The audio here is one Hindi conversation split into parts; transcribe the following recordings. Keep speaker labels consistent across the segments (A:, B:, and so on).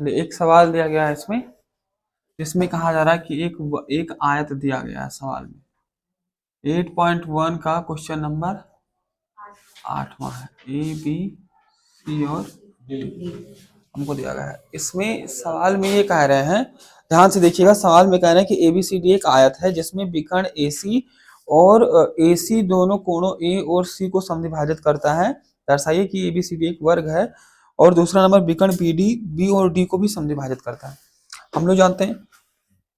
A: एक सवाल दिया गया है इसमें, जिसमें कहा जा रहा है कि एक आयत दिया गया है सवाल में। 8.1 का क्वेश्चन नंबर 8वां है, ए बी सी और डी हमको दिया गया है। इसमें सवाल में ये कह रहे हैं, ध्यान से देखिएगा, सवाल में कह रहे हैं कि ए बी सी डी एक आयत है जिसमें विकर्ण ए सी और ए सी दोनों कोणों ए और सी को समद्विभाजित करता है। दर्शाइए कि ए बी सी डी एक वर्ग है। और दूसरा नंबर, विकर्ण पी डी बी और डी को भी समद्विभाजित करता है। हम लोग जानते हैं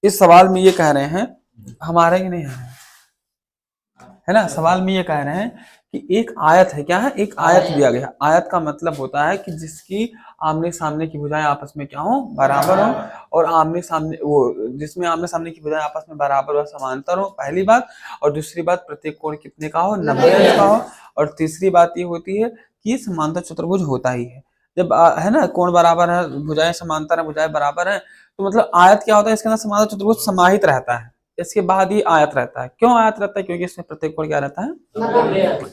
A: इस सवाल में ये कह रहे हैं, हमारा ही नहीं है ना, सवाल में ये कह रहे हैं कि एक आयत है, क्या है, एक आयत दिया गया। आयत का मतलब होता है कि जिसकी आमने सामने की भुजाएं आपस में क्या हो, बराबर हो, और आमने सामने वो जिसमें आमने सामने की भुजाएं आपस में बराबर और समांतर हो, पहली बात। और दूसरी बात, प्रत्येक कोण कितने का हो, 90 अंश का हो। और तीसरी बात ये होती है कि समांतर चतुर्भुज होता ही है। जब है ना, कोण बराबर है, भुजाएं समांतर है, भुजाएं बराबर है, तो मतलब आयत क्या होता है, इसके अंदर समांतर चतुर्भुज समाहित रहता है। इसके बाद ही आयत रहता है। क्यों आयत रहता है? क्योंकि इसमें प्रत्येक कोण क्या रहता है।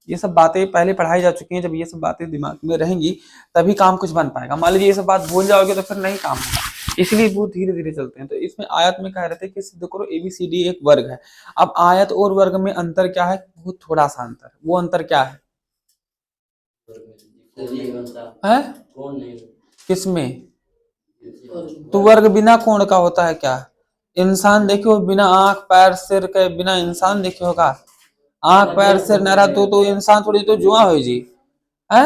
A: ये सब बातें पहले पढ़ाई जा चुकी हैं। जब ये सब बातें दिमाग में रहेंगी तभी काम कुछ बन पाएगा। मान लीजिए ये सब बात भूल जाओगे तो फिर नहीं काम होगा, इसलिए बहुत धीरे धीरे चलते हैं। तो इसमें आयत में कह रहे थे कि सिद्ध करो एबीसीडी एक वर्ग है। अब आयत और वर्ग में अंतर क्या है? बहुत थोड़ा सा अंतर। वो अंतर क्या है? किसमें? तो वर्ग बिना कोण का होता है क्या? इंसान देखो, बिना आंख पैर सिर के बिना इंसान देखे होगा। आंख पैर सिर न रहा तो इंसान थोड़ी तो जुआ हो जी है।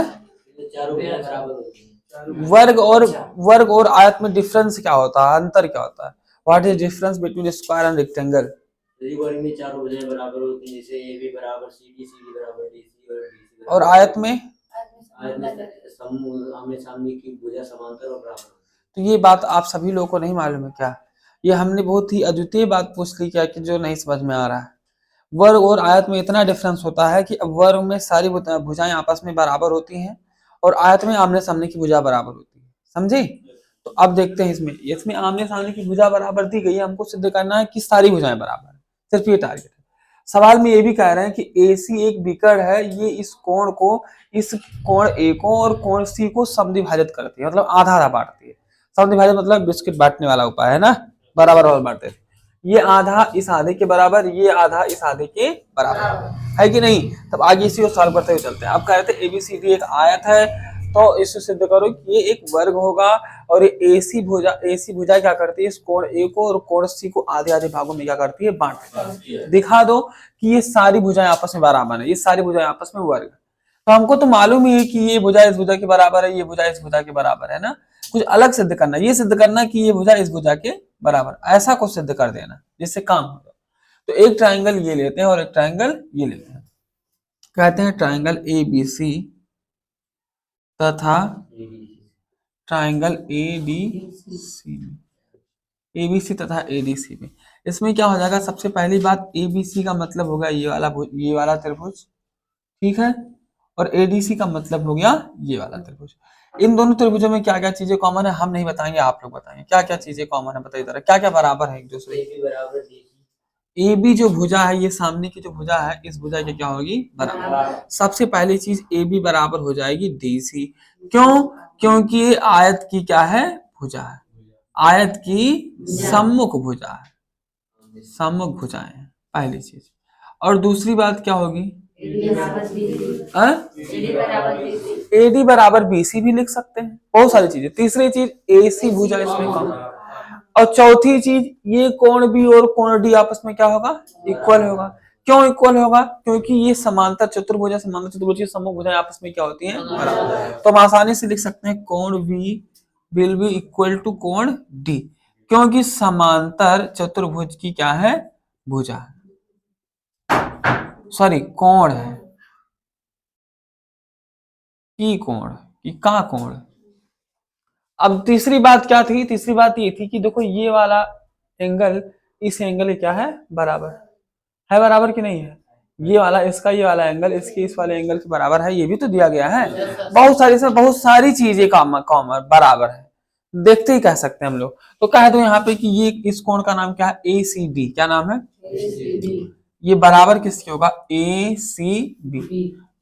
A: वर्ग और आयत में डिफरेंस क्या होता है, अंतर क्या होता है? What is difference between square and rectangle? वर्ग में चारों भुजाएं बराबर होती हैं, जैसे ए बी बराबर सी डी, सी डी बराबर डी सी और डी सी। और आयत में आमने सामने की भुजा समांतर और बराबर। तो ये बात आप सभी लोगों को नहीं मालूम है क्या? ये हमने बहुत ही अद्वितीय बात पूछ ली क्या, कि जो नहीं समझ में आ रहा है। वर्ग और आयत में इतना डिफरेंस होता है कि वर्ग में सारी भुजाएं आपस में बराबर होती हैं और आयत में आमने सामने की भुजा बराबर होती है। समझे? तो अब देखते हैं इसमें आमने सामने की भुजा बराबर दी गई है, हमको सिद्ध करना है कि सारी भुजाएं बराबर है। सिर्फ ये टारगेट है। सवाल में ये भी कह रहे हैं कि AC एक विकर्ण है, ये इस कोण A को और कोण C को समद्विभाजित करती है, मतलब आधा आधा बांटती है। समद्विभाजित मतलब बिस्किट बांटने वाला उपाय है ना, बराबर और बांटते हैं। ये आधा इस आधे के बराबर, ये आधा इस आधे के बराबर है कि नहीं? तब आगे इसी को सॉल्व करते हुए चलते हैं। अब कहते हैं ABCD एक आयत है, तो इससे सिद्ध करो कि ये एक वर्ग होगा। और ये AC भुजा क्या करती है, इस कोण A को और कोण C को आधे आधे भागों में क्या करती है, बांटती है। दिखा दो कि ये सारी भुजाएं आपस में बराबर है, ये सारी भुजाएं आपस में वर्ग। तो हमको तो मालूम ही है कि ये भुजा इस भुजा के बराबर है, ये भुजा इस भुजा के बराबर है ना। कुछ अलग सिद्ध करना, ये सिद्ध करना कि ये भुजा इस भुजा के बराबर, ऐसा कुछ सिद्ध कर देना जिससे काम हो जाए। तो एक ट्राइंगल ये लेते हैं और एक ट्राइंगल ये लेते हैं। कहते हैं ट्राइंगल ABC तथा ट्राइंगल ADC में, ABC तथा ADC में इसमें क्या हो जाएगा? सबसे पहली बात, ABC का मतलब होगा ये वाला त्रिभुज, ठीक है। और ADC का मतलब हो गया ये वाला त्रिभुज। इन दोनों त्रिभुजों में क्या क्या चीजें कॉमन है हम नहीं बताएंगे, आप लोग बताएंगे क्या क्या चीजें कॉमन है। बताइए जरा, क्या क्या बराबर है एक दूसरे के? AB जो भुजा है, ये सामने की जो भुजा है, इस भुजा की क्या होगी, बराबर। सबसे पहली चीज AB बराबर हो जाएगी DC। क्यों? क्योंकि ये आयत की क्या है, भुजा है। आयत की सम्मुख भुजा है, सम्मुख भुजाएं है पहली चीज। और दूसरी बात क्या होगी, AD बराबर BC भी लिख सकते हैं, बहुत सारी चीजें। तीसरी चीज AC भुजा इसमें कम। और चौथी चीज, ये कोण B और कोण D आपस में क्या होगा, इक्वल होगा। क्यों इक्वल होगा? क्योंकि ये समांतर चतुर्भुज की सम्मुख भुजाएं आपस में क्या होती हैं, बराबर। तो हम आसानी से लिख सकते हैं कोण V will be equal to कोण D, क्योंकि समांतर चतुर्भुज की क्या है, भुजा है, सॉरी कोण है, की कोण की का कोण। अब तीसरी बात क्या थी? तीसरी बात ये थी कि देखो ये वाला एंगल इस एंगल क्या है, बराबर है, बराबर कि नहीं है? ये वाला इसका ये वाला एंगल इसके इस वाले एंगल के बराबर है, ये भी तो दिया गया है। बहुत सारी चीजें कॉमन बराबर है, देखते ही कह सकते हैं हम लोग। तो कह दो यहाँ पे कि ये इस कोण का नाम क्या है, ACD। क्या नाम है, ACD। ये बराबर किसके होगा, ACB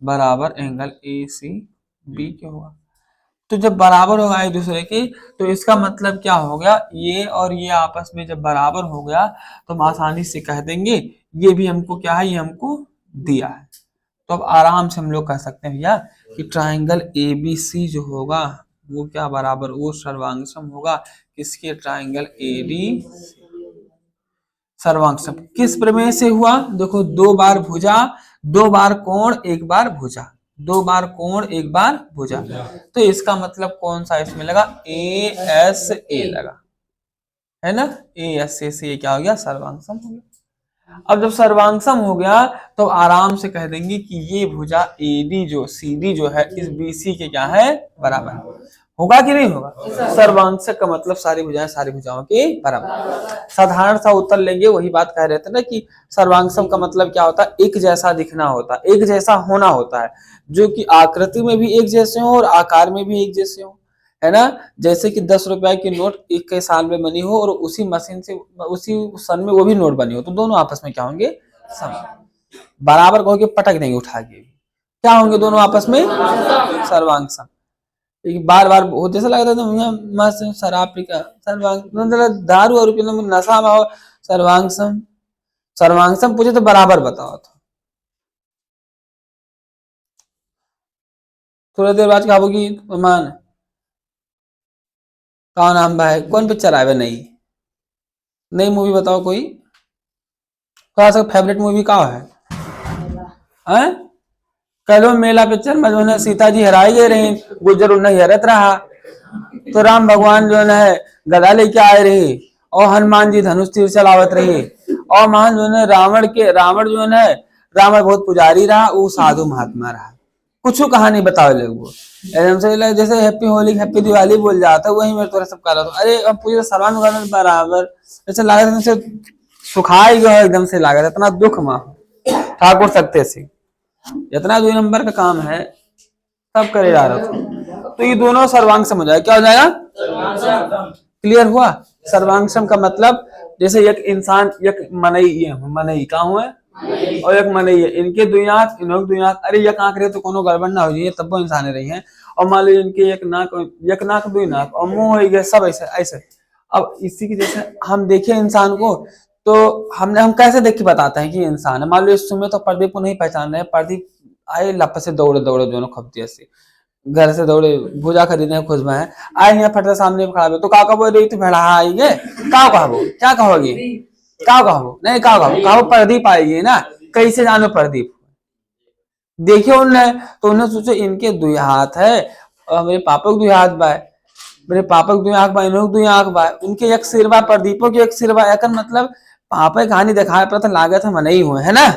A: बराबर एंगल ACB के होगा। तो जब बराबर होगा एक दूसरे के तो इसका मतलब क्या हो गया, ये और ये आपस में जब बराबर हो गया तो हम आसानी से कह देंगे ये भी हमको क्या है, ये हमको दिया है। तो अब आराम से हम लोग कह सकते हैं भैया कि ट्राइंगल एबीसी जो होगा वो क्या बराबर, वो सर्वांगसम होगा किसके, ट्राइंगल एडी। सर्वांगसम किस प्रमेय से हुआ, देखो दो बार भुजा, दो बार कोण, एक बार भुजा, दो बार कोण एक बार भुजा, तो इसका मतलब कौन सा इसमें लगा, ए एस ए लगा, है ना, ए एस ए से क्या हो गया, सर्वांगसम हो गया। अब जब सर्वांगसम हो गया तो आराम से कह देंगे कि ये भुजा एडी जो सीडी जो है इस बीसी के क्या है, बराबर होगा कि नहीं होगा। सर्वांशक का मतलब सारी भुजाएं सारी भुजाओं के बराबर। साधारण सा उत्तर लेंगे, वही बात कह रहे थे ना कि सर्वांगसम का मतलब क्या होता है, एक जैसा दिखना होता है, एक जैसा होना होता है, जो कि आकृति में भी एक जैसे हो और आकार में भी एक जैसे हो, है ना। जैसे कि 10 रुपए की नोट एक के साल में बनी हो और उसी मशीन से उसी सन में वो भी नोट बनी हो, तो दोनों आपस में क्या होंगे, समान। बराबर कहोगे पटक देंगे उठा के, क्या होंगे दोनों आपस में, सर्वांगसम। बार बार जैसा लगता था मस्त शराब पी का सर्वांग, मतलब दारू और नशा में हो, सर्वांगसम। सर्वांगसम पूछे तो बराबर बताओ, तो थोड़ी देर बाद कहा कि मान कौन नाम भाई, कौन पिक्चर आए नई नई मूवी बताओ कोई, थोड़ा सा फेवरेट मूवी का है, हैं? कल मेला पिक्चर में जो है सीता जी हराई गई रही, गुजर उन्हें हरत रहा, तो राम भगवान जो है गदा लेके आए रहे और हनुमान जी धनुष तीर चलावत रहे, और मान जो है रावण जो है रावण बहुत पुजारी रहा, वो साधु महात्मा रहा। कुछ कहानी बताओ लोग, वो एकदम से जैसे हैप्पी होली हैप्पी दिवाली बोल जाता, वही मेरे थोड़ा सब कर रहा था, अरे अब पूरे सर्वान बराबर ऐसे लागत से सुखाई गयो, एकदम से लागत इतना दुख मां ठाकुर सकते से, इतना 2 नंबर का काम है सब करे जा रहा था। तो ये दोनों सर्वांगसम हो जाएगा, क्या हो जाएगा, क्लियर हुआ। सर्वांगसम का मतलब जैसे एक इंसान एक मनई का हुआ और एक मनई है, इनके दुई आंख इनों दुई आंख, अरे एक आंख रहे तो कोनो गड़बड़ ना हो जाए, तब वो इंसान रही है। और मान लीजिए इनके एक नाक दुई नाक और मुंह हो गया, सब ऐसे ऐसे। अब इसी की जैसे हम देखे इंसान को तो हम कैसे देख के बताते हैं कि इंसान है। मान लो इस समय तो प्रदीप को नहीं पहचान रहे, प्रदीप आए लप से दौड़े दौड़े दोनों खपती से घर से दौड़े भूजा खरीदने खुश में है, आए यहाँ फटते सामने खड़ा हो तो का बोल रही, तो भेड़ा आएंगे का कहो, क्या कहोगी, का कहो नहीं का कहो प्रदीप आएगी ना, कैसे जानो प्रदीप, देखियो उनने तो उन्हें सोचो इनके दुई हाथ है और मेरे पापा के दुई हाथ बा, मेरे पापा के दुई आंख बा, इन्हों दुई आंख बा, उनके एक सिर बा, प्रदीपों के एक सिर बा, एक मतलब पापा की कहानी दिखाए पर तो लागत हम नहीं हुए, है ना।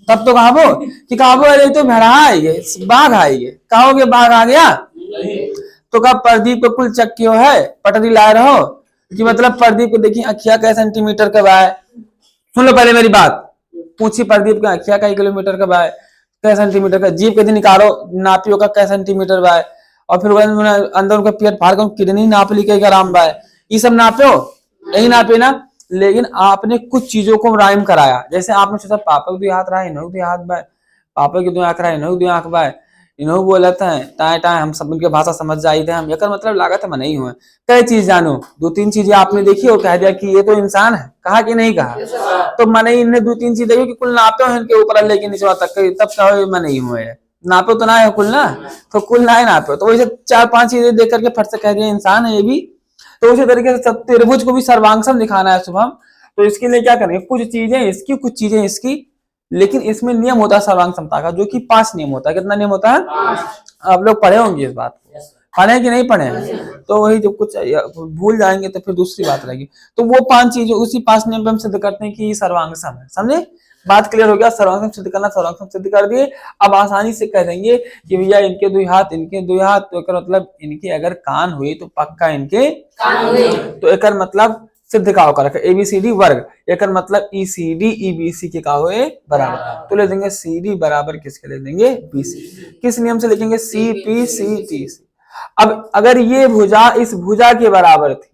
A: तब तो कहाबो कि कहाबो अरे तो भेड़ा आएगे बाघ आएगे, कहोगे बाघ आ गया, तो कहा प्रदीप को कुल चक्कियों है पटरी लाए रहो, कि मतलब प्रदीप को देखिए अखिया कै सेंटीमीटर का बा है, सुन लो पहले मेरी बात, पूछी प्रदीप का अखिया कई किलोमीटर का बा है, कै सेंटीमीटर का, जीप के दिन निकालो नापियो का कै सेंटीमीटर बा है, और फिर अंदर उनका पेट फाड़ कर किडनी नाप ली कई राम बा है, ये सब नापो यही नापे ना। लेकिन आपने कुछ चीजों को राइम कराया, जैसे आपने सोचा पापा के दो हाथ रहा इन्हों दो हाथ बाय, पापा के दो आंख रहा इन्हों दो आंख बाय, इन्हों बोलत है टाए टाए हम सब उनके भाषा समझ जाई थे हम, एक मतलब लागत है नहीं हुए, कई चीज जानो, 2-3 चीजें आपने देखी और कह दिया कि ये तो इंसान है, कहा कि नहीं कहा, तो मैंने इन्हें 2-3 चीज देखी कि कुल नापे हो इनके ऊपर लेके नीचे तक, तब कहो मैं नहीं हुए नापे तो ना है कुल ना, तो कुल ना है नापे, तो वैसे 4-5 चीजें देख करके फट से कह दिया इंसान है ये भी। तो उसी तरीके से त्रिभुज को भी सर्वांगसम दिखाना है शुभम, तो इसके लिए क्या करेंगे, कुछ चीजें इसकी कुछ चीजें इसकी, लेकिन इसमें नियम होता है सर्वांग समता का, जो कि 5 नियम होता है। कितना नियम होता है, आप लोग पढ़े होंगे इस बात को, पढ़े कि नहीं पढ़े हैं, तो वही जब कुछ भूल जाएंगे तो फिर दूसरी बात रहेगी। तो वो 5 चीजें उसी 5 नियम पे हम सिद्ध करते हैं कि सर्वांगसम है, समझे, बात क्लियर हो गया। सर्वांगसम सिद्ध करना, सर्वांगसम सिद्ध कर दिए, अब आसानी से कह देंगे कि भैया इनके 2 हाथ इनके 2 हाथ, तो एक मतलब इनके अगर कान हुए तो पक्का इनके कान हुए, तो एक मतलब सिद्ध का होकर एबीसीडी वर्ग, एक मतलब ईसीडी ईबीसी के का हुए बराबर, तो ले देंगे सीडी बराबर किसके ले देंगे, बीसी। किस नियम से लिखेंगे, सीपीसीटी से। अब अगर ये भुजा इस भुजा के बराबर थी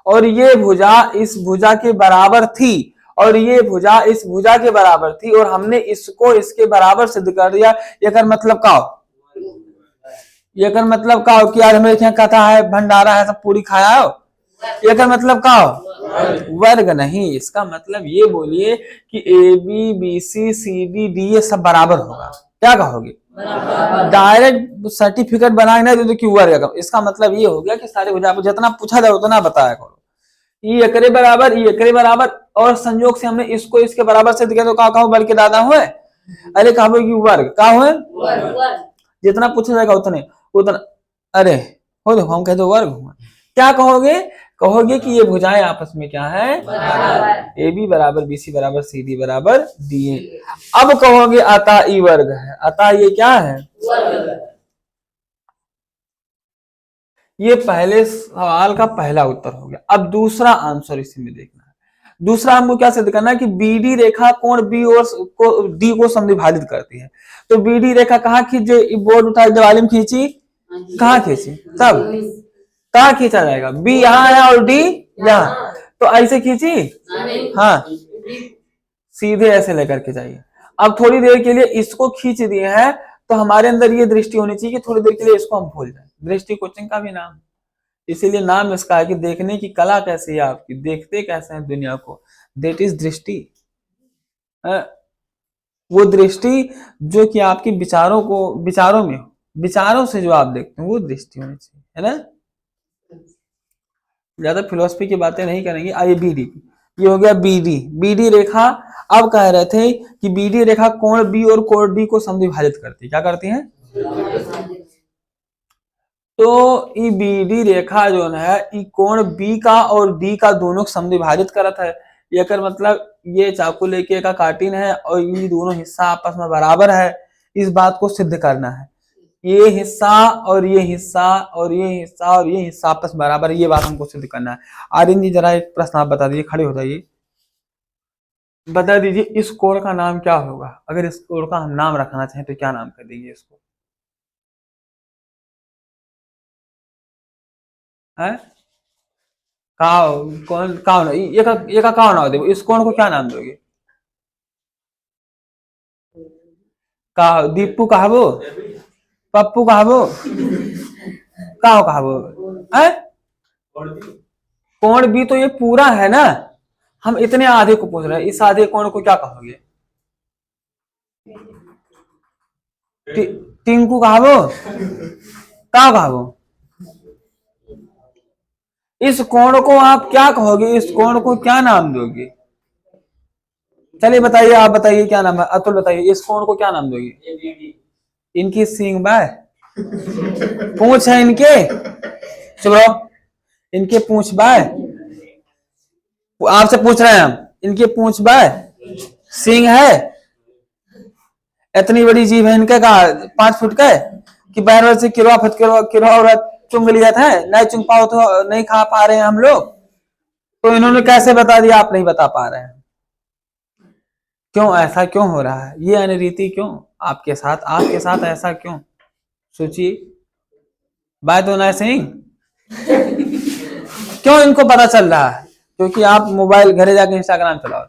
A: और ये भुजा इस भुजा के बराबर थी और ये भुजा इस भुजा के बराबर थी और हमने इसको इसके बराबर सिद्ध कर दिया, एक मतलब का ये कर मतलब का हो कि यार हमें क्या कहता है भंडारा है सब पूरी खाया हो, ये कर मतलब का हो वर्ग नहीं, इसका मतलब ये बोलिए कि A B B C C D D ये सब बराबर होगा, क्या कहोगे डायरेक्ट सर्टिफिकेट बनाए तो क्यों वर्ग, इसका मतलब ये हो गया कि सारे जितना पूछा जाए उतना बताया करो, ये एकरे बराबर ये एकरे बराबर, और संयोग से हमने इसको इसके बराबर से दिया तो का कहो बल्कि दादा हुए, अरे कहो कि वर्ग का हुए, जितना पूछा जाएगा उतने उतना, अरे हो देखो हम कहते वर्ग हुआ, क्या कहोगे, कहोगे कि ये भुजाएं आपस में क्या है ए बी बराबर बी सी बराबर सी डी बराबर डी ए। अब कहोगे अतः ई वर्ग है, अतः ये क्या है, ये पहले सवाल का पहला उत्तर हो गया। अब दूसरा आंसर इसी में देखना है, दूसरा हमको क्या सिद्ध करना है कि बीडी रेखा कोण बी और को डी को समविभाजित करती है, तो बीडी रेखा कहाँ खींचे, बोर्ड उठाई दिवाली में खींची, कहाँ खींची, तब कहाँ खींचा जाएगा, बी यहाँ है और डी यहाँ, तो ऐसे खींची, हाँ सीधे ऐसे लेकर के जाइए। अब थोड़ी देर के लिए इसको खींच दिए हैं तो हमारे अंदर ये दृष्टि होनी चाहिए कि थोड़ी देर के लिए इसको हम भूल जाए, दृष्टि कोचिंग का भी नाम, इसीलिए नाम इसका है कि देखने की कला कैसी है आपकी, देखते कैसे हैं दुनिया को, दैट इज दृष्टि, वो दृष्टि जो कि आपकी विचारों को विचारों में हो, विचारों से जो आप देखते हैं वो दृष्टि होनी चाहिए, है ना। ज्यादा फिलोसफी की बातें नहीं करेंगे। आइए बीडी, ये हो गया बीडी, बीडी रेखा। अब कह रहे थे कि बीडी रेखा कोण बी और कोण डी को समद्विभाजित करती है, क्या करती है, तो ये बीडी रेखा जो है ये कोण बी का और डी का दोनों को समद्विभाजित करत है, ये कर मतलब ये चाकू लेके का काटिन है और ये दोनों हिस्सा आपस में बराबर है, इस बात को सिद्ध करना है, ये हिस्सा और ये हिस्सा और ये हिस्सा और ये हिस्सा आपस में बराबर है, ये बात हमको सिद्ध करना है। आर्यन जी जरा एक प्रश्न आप बता दीजिए, खड़े हो जाइए, बता दीजिए इस कोण का नाम क्या होगा, अगर इस कोण का हम नाम रखना चाहें तो क्या नाम कर देंगे इसको, है कौन का ये का नाम दे, इस कोण को क्या नाम दोगे, का दीपू कहबो, पप्पू कहबो, का कहबो, है कोण बी तो ये पूरा है ना, हम इतने आधे को पूछ रहे हैं, इस आधे कोण को क्या कहोगे, टिंकू कहबो, का कहबो, इस कोण को आप क्या कहोगे, इस कोण को क्या नाम दोगे, चलिए बताइए, आप बताइए क्या नाम है, अतुल बताइए इस कोण को क्या नाम दोगे, इनकी सींग बाय पूंछ है इनके, चुप रहो, इनके पूंछ बाय, आपसे पूछ रहे हैं हम, इनके पूंछ बाय सींग है, इतनी बड़ी जीभ है इनके का 5 फुट का कि बैर से किरवा चुंग लिया था, नहीं चुंग पाओ तो नहीं खा पा रहे हैं हम लोग, तो इन्होंने कैसे बता दिया, आप नहीं बता पा रहे हैं, क्यों ऐसा क्यों हो रहा है, ये अनरीति क्यों आपके साथ ऐसा क्यों, सोचिए, बाय तो ना सिंह क्यों इनको पता चल रहा है, क्योंकि आप मोबाइल घरे जाके इंस्टाग्राम चलाओ,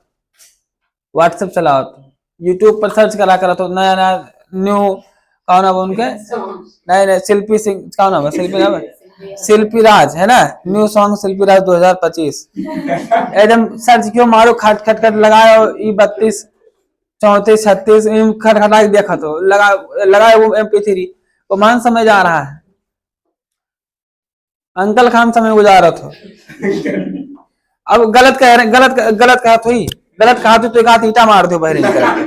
A: व्हाट्सएप चलाओ, यूट्यूब पर सर्च करा करा तो नया नया न्यू कौन है उनके, नए शिल्पी सिंह, कौन है शिल्पी नाम है, शिल्पी राज है ना, न्यू सॉन्ग शिल्पी राज 2025, एकदम सर्च क्यों मारो, खट खट खट लगाओ, 32 34 36 खटखटा के देखा तो लगा वो MP3, वो मान समय जा रहा है, अंकल खान समय गुजारा था, अब गलत कहा तो एक हाथ ईटा मार दो बहरे निकल,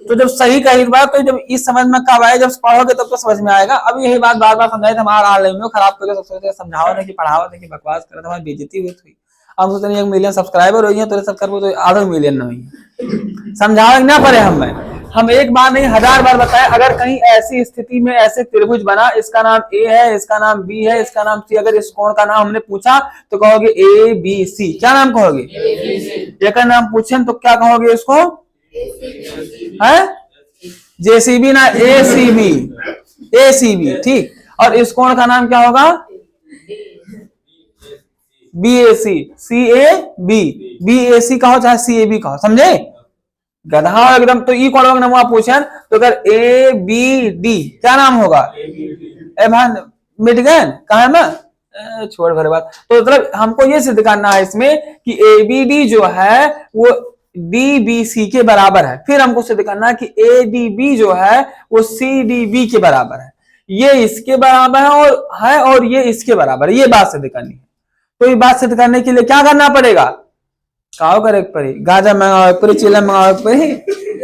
A: तो जब सही कही बात तो जब इस समझ में कब आए, जब पढ़ोगे तब तो समझ में आएगा। अब यही बात बार बार समझाए हमारा हाल नहीं खराब करके सबसे समझाओ नहीं कि पढ़ाओ नहीं कि बकवास करे, हमारी बेइज्जती हुई थी, हम सोचते नहीं 1 मिलियन सब्सक्राइबर हो तो सब्सक्राइबर तो आधा मिलियन न हुई, समझाओ ना पड़े हम एक बार नहीं 1000 बार बताए, अगर कहीं ऐसी स्थिति में ऐसे त्रिभुज बना, इसका नाम ए है, इसका नाम बी है, इसका नाम सी, अगर इस कोण का नाम हमने पूछा तो कहोगे ABC, क्या नाम कहोगे, एक नाम पूछे तो क्या कहोगे इसको, है JCB ना ACB, ठीक, और इस कोण का नाम क्या होगा BAC कहो चाहे CAB कहो, समझे, गधा एकदम, तो ई कोण का नाम आप पूछे तो अगर ABD क्या नाम होगा, ए भान मिट गए कहा ना, छोड़ भरे बात। तो मतलब हमको ये सिद्ध करना है इसमें कि एबीडी जो है वो डीबीसी के बराबर है। फिर हमको सिद्ध करना है कि एडीबी जो है वो सीडीबी के बराबर है। ये इसके बराबर है और ये इसके बराबर है। ये बात सिद्ध करनी है। तो ये बात सिद्ध करने के लिए क्या करना पड़ेगा? काव करे पड़े, गाजा मंगावे पड़े, चिल्ला मंगावे पड़े,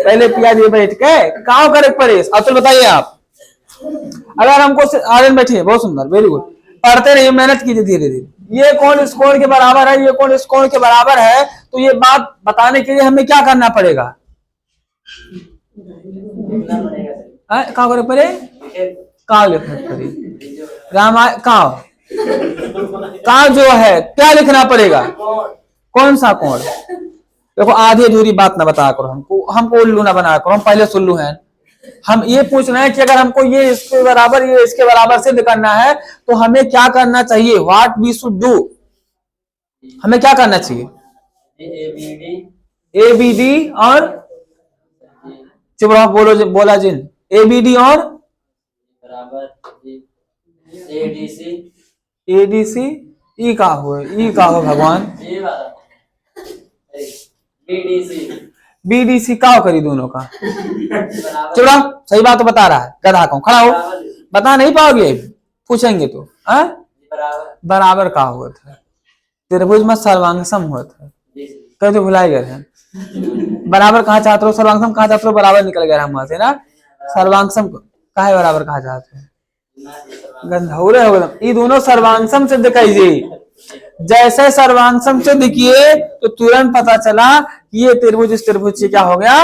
A: पहले प्याज ये बैठ के काव करे पड़े। अब तो बताइए आप, अगर हमको आर्यन बैठिए, बहुत सुंदर, वेरी गुड, पढ़ते रहिए, मेहनत कीजिए धीरे धीरे। ये कौन इस कौन के बराबर है, ये कौन इस कौन के बराबर है, तो ये बात बताने के लिए हमें क्या करना पड़ेगा? काव करे पड़े, काव लिखना पड़े, रामायण काव काव जो है क्या लिखना पड़ेगा? कौन सा कौन? देखो आधी अधूरी बात ना बताया करो हमको उल्लू ना बनाया करो, हम पहले सुल्लू हैं। हम ये पूछ रहे हैं कि अगर हमको ये इसके बराबर ये इसके बराबर सिद्ध करना है तो हमें क्या करना चाहिए? व्हाट वी शुड डू, हमें क्या करना चाहिए? एबीडी और चुप रहो, बोला जिन, एबीडी और एडीसी ई का हो भगवान, बीडीसी का करी दोनों का। चुप रहो, सही बात तो बता रहा है, गधा कौन खड़ा हो, बता नहीं पाओगे, पूछेंगे तो। बराबर का हुआ था, त्रिभुज में सर्वांगसम हुआ था, कहीं तो भुलाए गए हैं। बराबर कहा चाहते हो, सर्वांगसम कहा चाहते हो, बराबर निकल गया हम वहां से ना। सर्वांगसम काहे बराबर कहा चाहते हैं? गंधौरे हो गए। ये दोनों सर्वांगसम सिद्ध कीजिए। जैसे सर्वांगसम सिद्ध किए तो तुरंत पता चला कि ये त्रिभुज इस त्रिभुज से क्या हो गया,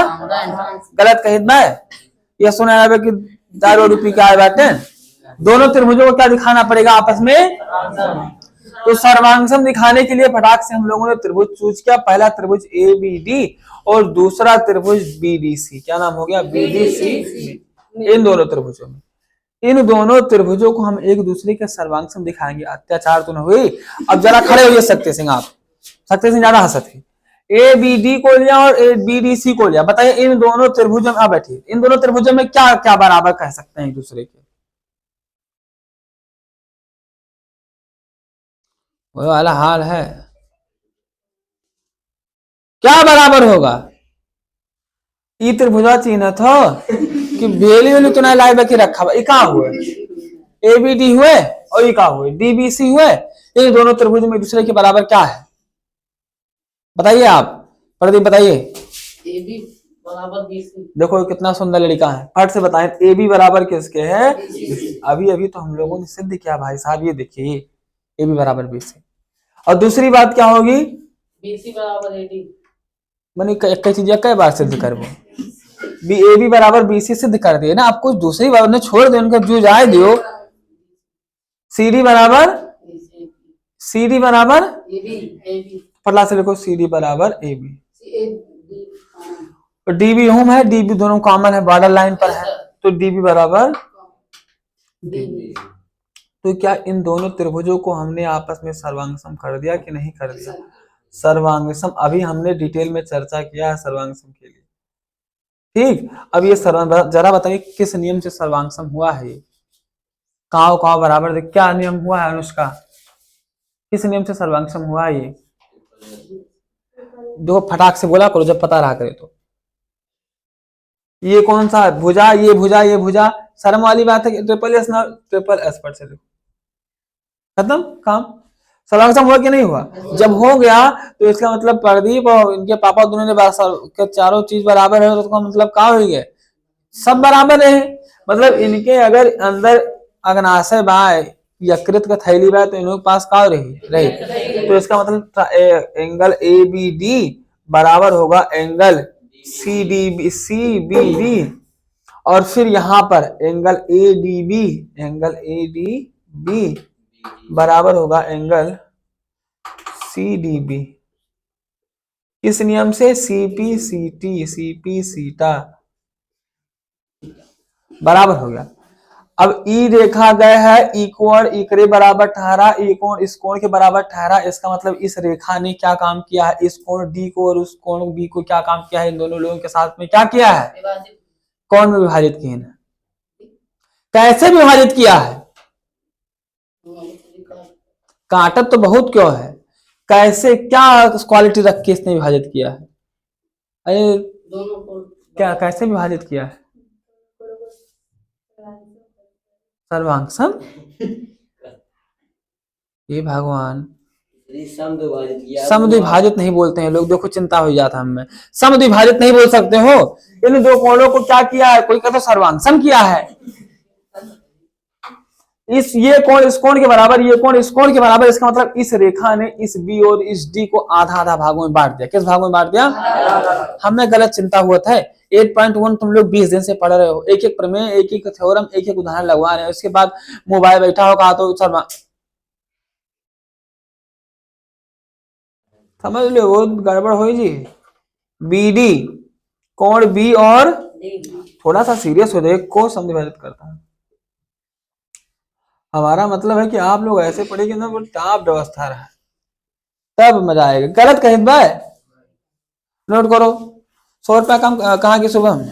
A: गलत कहित भाई। ये सुना है कि दारू रूपी का बैठे, दोनों त्रिभुजों को क्या दिखाना पड़ेगा आपस में? तो सर्वांगसम दिखाने के लिए फटाक से हम लोगों ने त्रिभुज चूज किया। पहला त्रिभुज एबीडी और दूसरा त्रिभुज बीडीसी। क्या नाम हो गया? बीडीसी। इन दोनों त्रिभुजों में, इन दोनों त्रिभुजों को हम एक दूसरे के सर्वांगसम दिखाएंगे। अत्याचार तो न हुई। अब जरा खड़े होइए शक्ति सिंह, आप शक्ति सिंह ज्यादा हंसत है। एबीडी को लिया और बीडीसी को लिया, बताइए इन दोनों त्रिभुजों में, बैठिए, इन दोनों त्रिभुजों में क्या क्या बराबर कह सकते हैं एक दूसरे के? वो वाला हाल है, क्या बराबर होगा? ई त्रिभुजा चिन्ह था कि बेली वेली तो नहीं लाई बाकी रखा हुआ, का हुए एबीडी हुए और ई का हुए डीबीसी हुए। ये दोनों त्रिभुज में दूसरे के बराबर क्या है बताइए आप, प्रदीप बताइए।
B: एबी बराबर बीसी।
A: देखो कितना सुंदर लड़का है, फट से बताएं एबी बराबर किसके है? अभी अभी तो हम लोगों ने सिद्ध किया भाई साहब, ये देखिए एबी बराबर बीसी। और दूसरी बात क्या होगी?
B: बीसी बराबर एडी।
A: मैंने एक चीज कई बार सिद्ध कर वो ए बी बराबर बीसी सिद्ध कर दिए ना। आपको दूसरी बार ने छोड़ दो, उनका जो जाए दियो। सीडी बराबर पटला से लिखो सीडी बराबर ए बी। डीबी होम है, डीबी दोनों कॉमन है, बॉर्डर लाइन पर है, तो डीबी बराबर डीबी। तो क्या इन दोनों त्रिभुजों को हमने आपस में सर्वांगसम कर दिया कि नहीं कर दिया? सर्वांगसम अभी हमने डिटेल में चर्चा किया है सर्वांगसम के लिए। ठीक, अब ये जरा बताइए किस नियम से सर्वांगसम हुआ है? काव काव बराबर क्या नियम हुआ है अनुष्का? किस नियम से सर्वांगसम हुआ है? ये दो फटाक से बोला करो जब पता रहा करे तो। ये कौन सा भुजा, ये भुजा, ये भुजा, शर्म वाली बात है कि ट्रिपल एस ना ट्रिपल एस पर से खत्म काम। सर्वांगसम हुआ कि नहीं हुआ? जब हो गया तो इसका मतलब प्रदीप और इनके पापा दोनों ने चारों चीज बराबर है, तो उसका मतलब क्या हो गया? सब बराबर है। मतलब इनके अगर अंदर अग्नाशय बाय यकृत का थैली बाय तो इनके पास क्या रही। तो इसका मतलब एंगल ए बी डी बराबर होगा एंगल सी बी डी, और फिर यहाँ पर एंगल ए डी बी बराबर होगा एंगल सी डी बी। इस नियम से सीपी सीटा बराबर हो गया। अब ई देखा गया है, ई कोण इकरे बराबर ठहरा, ई कोण इस कोण के बराबर ठहरा। इसका मतलब इस रेखा ने क्या काम किया है? इस कोण डी को और उस कोण बी को क्या काम किया है? इन दोनों लोगों के साथ में क्या किया है? कौन में विभाजित किया है? कैसे विभाजित किया है? काटत तो बहुत क्यों है, कैसे क्या क्वालिटी रख के इसने विभाजित किया है? अरे
B: दोनों को
A: क्या कैसे विभाजित किया है? सर्वांग सम, ये भगवान समद्विभाजित नहीं बोलते हैं लोग, देखो चिंता हो जाता हमें। समद्विभाजित नहीं बोल सकते हो, इन दो कोणों को क्या किया है? कोई कहता सर्वांग किया है। इस ये कोण इस कोण के बराबर, ये कोण इस कोण के बराबर, इसका मतलब इस रेखा ने इस बी और इस डी को आधा आधा भागों में बांट दिया। किस भागों में बांट दिया? हमें गलत चिंता हुआ था। 8.1 तुम लोग 20 दिन से पढ़ रहे हो, एक एक प्रमेय, एक एक थ्योरम, एक एक उदाहरण लगवा रहे हो, उसके बाद मोबाइल बैठा होगा तो सर्वांग समझ लो वो गड़बड़ हो जी। बीडी कोण बी और थोड़ा सा सीरियस हो जाए को समद्विभाजित करता है। हमारा मतलब है कि आप लोग ऐसे पढ़ेंगे ना, टॉप व्यवस्था रहा तब मजा आएगा। गलत कहीं भाई नोट करो। 100 रुपया कम कहाँ की सुबह